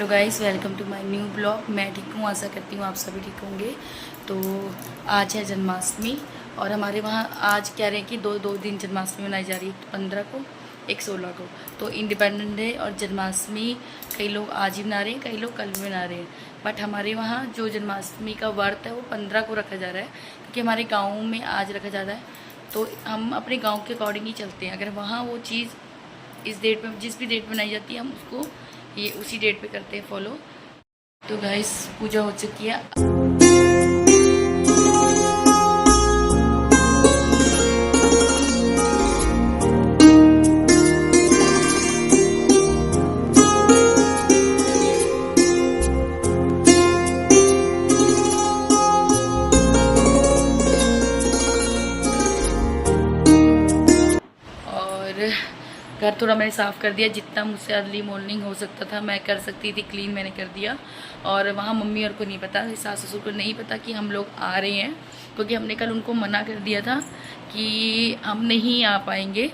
Hello guys, welcome to my new blog. मैं ठीक हूँ, आशा करती हूँ आप सभी ठीक होंगे। तो आज है जन्माष्टमी और हमारे वहाँ आज कह रहे हैं कि दो दिन जन्माष्टमी मनाई जा रही है, 15 को, एक 16 को। तो इंडिपेंडेंस डे और जन्माष्टमी कई लोग आज ही मना रहे हैं, कई लोग कल भी मना रहे हैं। बट हमारे वहाँ जो जन्माष्टमी का व्रत है वो 15 को रखा जा रहा है, क्योंकि हमारे गाँव में आज रखा जा रहा है। तो हम अपने गाँव के अकॉर्डिंग ही चलते हैं। अगर वहाँ वो चीज़ इस डेट पर, जिस भी डेट पर मनाई जाती है, हम उसको ये उसी डेट पे करते हैं फॉलो। तो गाइस, पूजा हो चुकी है। घर थोड़ा मैंने साफ़ कर दिया, जितना मुझसे अर्ली मॉर्निंग हो सकता था मैं कर सकती थी क्लीन, मैंने कर दिया। और वहाँ मम्मी और को नहीं पता, सास ससुर को नहीं पता कि हम लोग आ रहे हैं, क्योंकि हमने कल उनको मना कर दिया था कि हम नहीं आ पाएंगे,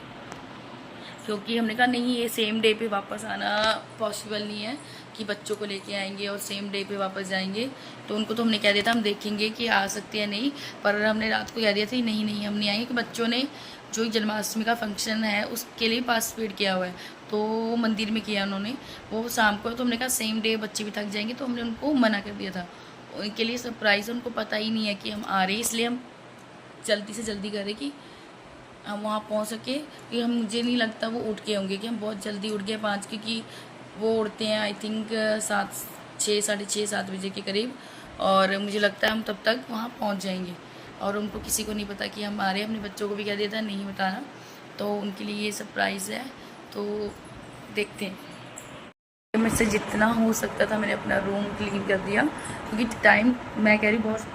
क्योंकि हमने कहा नहीं, ये सेम डे पे वापस आना पॉसिबल नहीं है कि बच्चों को लेके आएंगे और सेम डे पे वापस जाएंगे। तो उनको तो हमने कह दिया था हम देखेंगे कि आ सकते हैं नहीं, पर हमने रात को कह दिया था नहीं नहीं हम नहीं आएंगे, कि बच्चों ने जो जन्माष्टमी का फंक्शन है उसके लिए पार्टिसिपेट किया हुआ है, तो मंदिर में किया उन्होंने, वो शाम को। तो हमने कहा सेम डे बच्चे भी थक जाएंगे, तो हमने उनको मना कर दिया था। उनके लिए सरप्राइज़, उनको पता ही नहीं है कि हम आ रहे हैं, इसलिए हम जल्दी से जल्दी करें कि हम वहाँ पहुँच सके। कि हम, मुझे नहीं लगता वो उठ के होंगे, कि हम बहुत जल्दी उठ गए 5, क्योंकि वो उठते हैं आई थिंक 6, साढ़े 6, 7 बजे के करीब। और मुझे लगता है हम तब तक वहाँ पहुँच जाएंगे। और उनको किसी को नहीं पता कि हम आ रहे हैं, अपने बच्चों को भी कह दिया था नहीं बताना, तो उनके लिए ये सरप्राइज़ है। तो देखते हैं। मुझसे जितना हो सकता था मैंने अपना रूम क्लीन कर दिया, क्योंकि टाइम मैं कह रही बहुत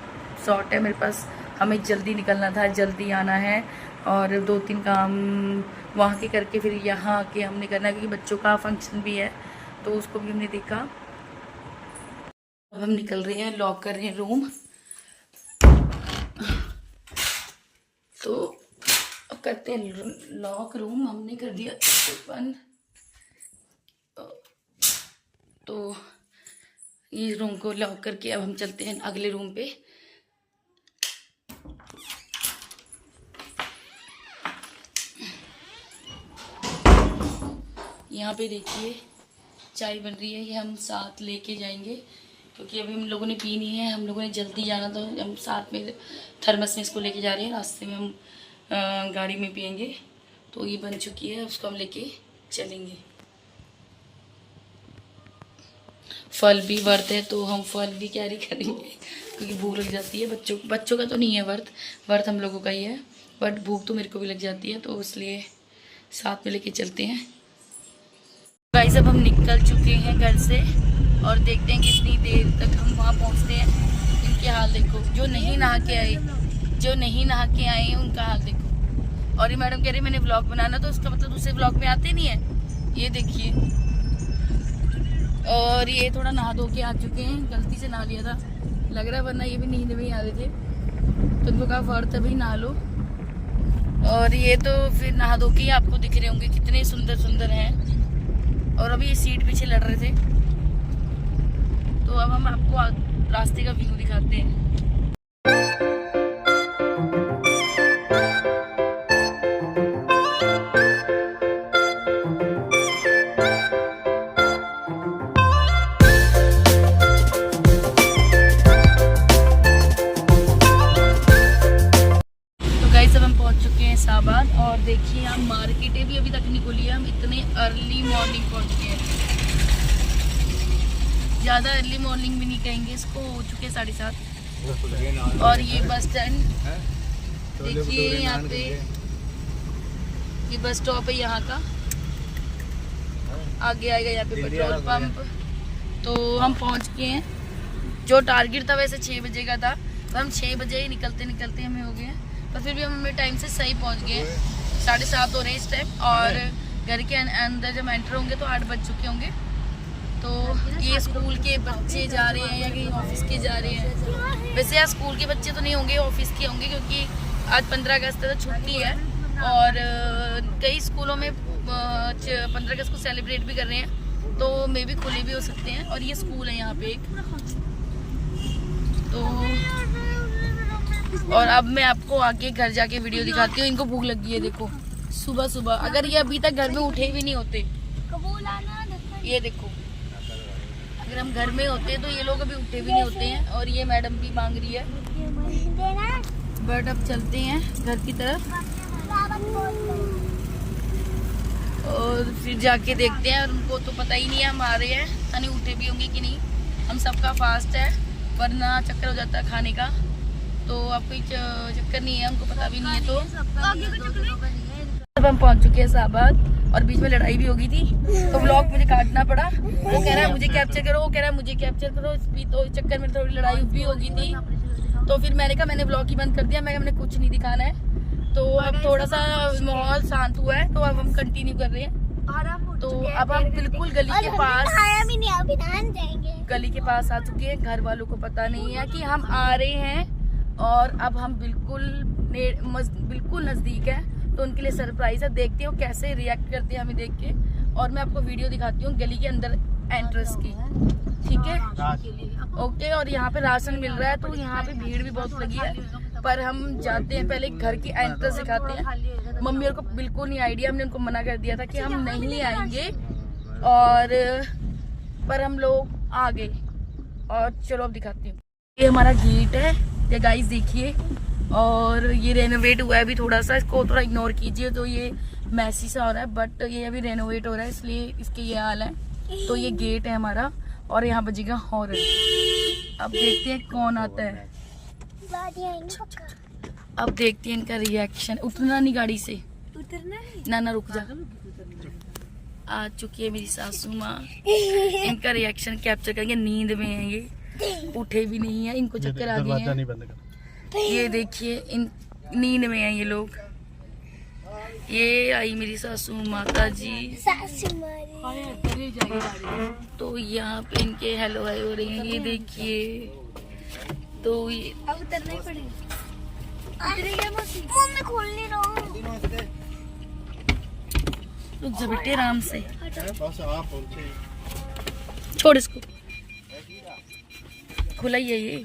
शॉर्ट है मेरे पास, हमें जल्दी निकलना था, जल्दी आना है। और 2-3 काम वहाँ के करके फिर यहाँ आके हमने करना है, क्योंकि बच्चों का फंक्शन भी है, तो उसको भी हमने देखा। अब हम निकल रहे हैं, लॉक कर रहे हैं रूम। तो अब करते हैं लॉक रूम, हमने कर दिया बंद। तो ये रूम को लॉक करके अब हम चलते हैं अगले रूम पे। यहाँ पे देखिए चाय बन रही है, ये हम साथ लेके जाएंगे, क्योंकि अभी हम लोगों ने पी नहीं है, हम लोगों ने जल्दी जाना, तो हम साथ में थर्मस में इसको लेके जा रहे हैं, रास्ते में हम गाड़ी में पियेंगे। तो ये बन चुकी है, उसको हम लेके चलेंगे। फल भी व्रत है, तो हम फल भी कैरी करेंगे, क्योंकि भूख लग जाती है। बच्चों का तो नहीं है व्रत हम लोगों का ही है, बट भूख तो मेरे को भी लग जाती है, तो इसलिए साथ में लेके चलते हैं। गाइस, अब हम निकल चुके हैं घर से और देखते हैं कितनी देर तक हम वहाँ पहुँचते हैं। इनके हाल देखो, जो नहीं नहा के आए हैं उनका हाल देखो। और ये मैडम कह रही मैंने व्लॉग बनाना, तो उसका मतलब दूसरे व्लॉग में आते नहीं है, ये देखिए। और ये थोड़ा नहा धो के आ चुके हैं, गलती से नहा लिया था लग रहा है, वरना ये भी नींद में ही आ रहे थे, तो उनको कहा व्रत अभी नहा लो। और ये तो फिर नहा धो के ही आपको दिख रहे होंगे कितने सुंदर सुंदर हैं। और अभी ये सीट पीछे लड़ रहे थे, तो अब हम आपको रास्ते का व्यू दिखाते हैं। तो गाइस, अब हम पहुंच चुके हैं इस्लामाबाद, और देखिए यहाँ मार्केटें भी अभी तक नहीं खुली है, हम इतने अर्ली मॉर्निंग पहुंच गए हैं। ज़्यादा अर्ली मॉर्निंग भी नहीं कहेंगे इसको, हो चुके 7:30। और ये बस स्टैंड देखिए, यहाँ पे ये बस स्टॉप है यहाँ का, आगे आएगा यहाँ पे पेट्रोल पंप। तो हम पहुँच गए हैं। जो टारगेट था वैसे 6 बजे का था, तो हम 6 बजे ही निकलते निकलते हमें हो गए, पर फिर भी हम हमें टाइम से सही पहुँच गए। 7:30 हो रहे हैं इस टाइम, और घर के अंदर जब एंटर होंगे तो 8 बज चुके होंगे। तो ये स्कूल के बच्चे जा रहे हैं या कहीं ऑफिस के जा रहे हैं। वैसे यार स्कूल के बच्चे तो नहीं होंगे, ऑफिस के होंगे, क्योंकि आज 15 अगस्त है तो छुट्टी है। और कई स्कूलों में 15 अगस्त को सेलिब्रेट भी कर रहे हैं, तो मे भी खुले भी हो सकते हैं। और ये स्कूल है यहाँ पे एक। तो और अब मैं आपको आगे घर जाके वीडियो दिखाती हूँ। इनको भूख लगी है, देखो सुबह सुबह। अगर ये अभी तक घर में उठे भी नहीं होते, ये देखो, अगर हम घर में होते तो ये लोग अभी उठे भी नहीं होते हैं। और ये मैडम भी मांग रही है, बट अब चलते हैं घर की तरफ और फिर जाके देखते हैं। और उनको तो पता ही नहीं है हम आ रहे हैं, पता नहीं उठे भी होंगे कि नहीं। हम सबका फास्ट है, वरना चक्कर हो जाता है खाने का। तो अब कोई चक्कर नहीं है, हमको पता भी नहीं है। तो अब हम पहुंच चुके हैं इस्लामाबाद और बीच में लड़ाई भी हो गई थी, तो व्लॉग मुझे काटना पड़ा। वो कह रहा है मुझे कैप्चर करो, वो कह रहा है मुझे कैप्चर करो। तो चक्कर में थोड़ी लड़ाई भी हो गई थी। तो फिर मैंने कहा, मैंने व्लॉग ही बंद कर दिया। मैंने कुछ नहीं दिखाना है। तो अब थोड़ा सा माहौल शांत हुआ है, तो अब हम कंटिन्यू कर रहे हैं। तो अब हम बिल्कुल गली के पास आ चुके हैं। घर वालों को पता नहीं है कि हम आ रहे हैं और अब हम बिल्कुल नजदीक है। तो उनके लिए सरप्राइज है, देखते हो कैसे रिएक्ट करते हैं हमें देख के। और मैं आपको वीडियो दिखाती हूँ गली के अंदर एंट्रेंस की, ठीक है? ओके। और यहाँ पे राशन मिल रहा है, तो यहाँ पे भीड़ भी बहुत लगी है। पर हम जाते हैं, पहले घर की एंट्रेंस दिखाते हैं। मम्मी और को बिल्कुल नहीं आइडिया, हमने उनको मना कर दिया था कि हम नहीं आएंगे, और पर हम लोग आ गए। और चलो अब दिखाती हूँ। ये हमारा गेट है, ये गाइस देखिए। और ये रेनोवेट हुआ है अभी थोड़ा सा, इसको थोड़ा इग्नोर कीजिए। तो ये मैसी सा हो रहा है, बट ये अभी रेनोवेट हो रहा है, इसलिए इसके ये हाल है। तो ये गेट है हमारा और यहाँ बजेगा हॉर्न। अब देखते हैं कौन आता है। अब देखते हैं इनका रिएक्शन। उतरना नहीं गाड़ी से, उतरना है ना, रुक जा। आ चुकी है मेरी सासू माँ, इनका रिएक्शन कैप्चर करेंगे। नींद में है ये, उठे भी नहीं है, इनको चक्कर आ गए हैं। ये देखिए, इन नींद में है ये लोग। ये आई मेरी सासू माता जी। तो यहाँ पे इनके हेलो हाय हो रही है, ये देखिए। तो ये अब उतरना ही पड़ेगा। खोल नहीं रहा, रुक जा बेटे आराम से, छोड़ इसको, खुला ही है ये।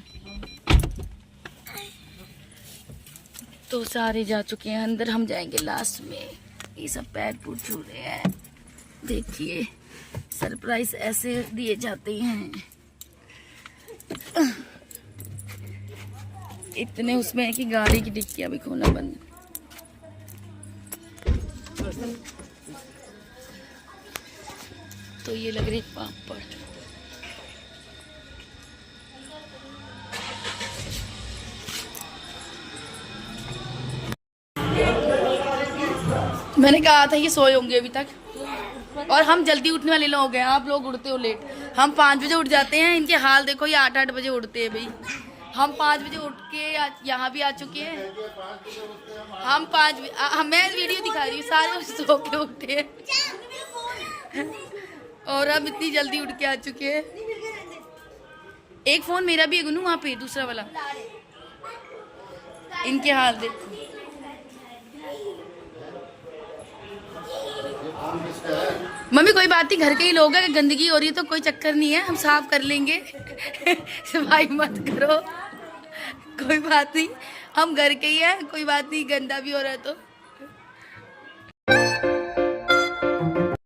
तो सारे जा चुके हैं अंदर, हम जाएंगे लास्ट में। ये सब पैर पूर छू रहे हैं, देखिए सरप्राइज ऐसे दिए जाते हैं। इतने उसमें है कि गाड़ी की डिक्कियां भी खोलना बंद। तो ये लग रही पापड़। मैंने कहा था ये सोए होंगे अभी तक, और हम जल्दी उठने वाले लोग हैं। आप लोग उठते हो लेट। हम 5 बजे उठ जाते हैं, इनके हाल देखो, ये 8-8 बजे उठते हैं भाई। हम 5 बजे उठ के यहाँ भी आ चुके हैं। हम 5 मैं वीडियो दिखा रही हूँ, सारे सो के उठे हैं और हम इतनी जल्दी उठ के आ चुके हैं। एक फोन मेरा भी है गुनू वहाँ पे, दूसरा वाला। इनके हाल देखो। मम्मी कोई बात नहीं, घर के ही लोग हैं, गंदगी हो रही है तो कोई चक्कर नहीं है, हम साफ कर लेंगे। भाई मत करो, कोई बात नहीं, हम घर के ही हैं, कोई बात नहीं, गंदा भी हो रहा है तो।